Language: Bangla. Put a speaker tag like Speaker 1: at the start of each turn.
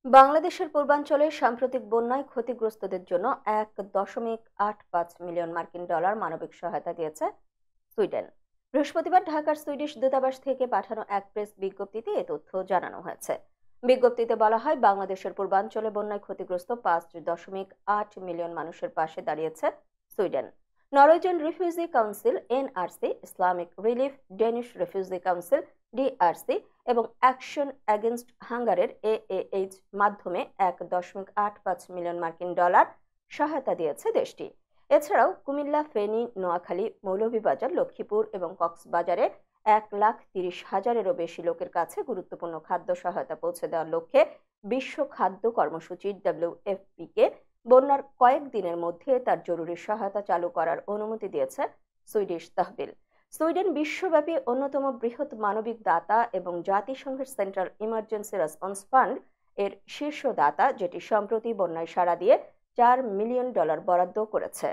Speaker 1: বাংলাদেশের পূর্বাঞ্চলে সাম্প্রতিক বন্যায় ক্ষতিগ্রস্তদের জন্য ১.৮৫ মিলিয়ন মার্কিন ডলার মানবিক সহায়তা দিয়েছে সুইডেন। বৃহস্পতিবার ঢাকার সুইডিশ দূতাবাস থেকে পাঠানো এক প্রেস বিজ্ঞপ্তিতে এ তথ্য জানানো হয়েছে। বিজ্ঞপ্তিতে বলা হয়, বাংলাদেশের পূর্বাঞ্চলে বন্যায় ক্ষতিগ্রস্ত ৫.৮ মিলিয়ন মানুষের পাশে দাঁড়িয়েছে Sweden. Norwegian refugee council (NRC), Islamic relief, Danish refugee council (DRC) এবং অ্যাকশন এগেইনস্ট হাঙ্গারের (এএএইচ) মাধ্যমে ১.৮৫ মিলিয়ন মার্কিন ডলার সহায়তা দিয়েছে দেশটি। এছাড়াও কুমিল্লা, ফেনী, নোয়াখালী, মৌলভীবাজার, লক্ষ্মীপুর এবং কক্সবাজারে ১,৩০,০০০-এরও বেশি লোকের কাছে গুরুত্বপূর্ণ খাদ্য সহায়তা পৌঁছে দেওয়ার লক্ষ্যে বিশ্ব খাদ্য কর্মসূচি (ডব্লিউএফপি) বন্যার কয়েক দিনের মধ্যে তার জরুরি সহায়তা চালু করার অনুমতি দিয়েছে সুইডিশ তহবিল। সুইডেন বিশ্বব্যাপী অন্যতম বৃহৎ মানবিক দাতা এবং জাতিসংঘের সেন্ট্রাল ইমার্জেন্সি রেসপন্স ফান্ড এর শীর্ষ দাতা, যেটি সম্প্রতি বন্যায় সাড়া দিয়ে $৪ মিলিয়ন বরাদ্দ করেছে।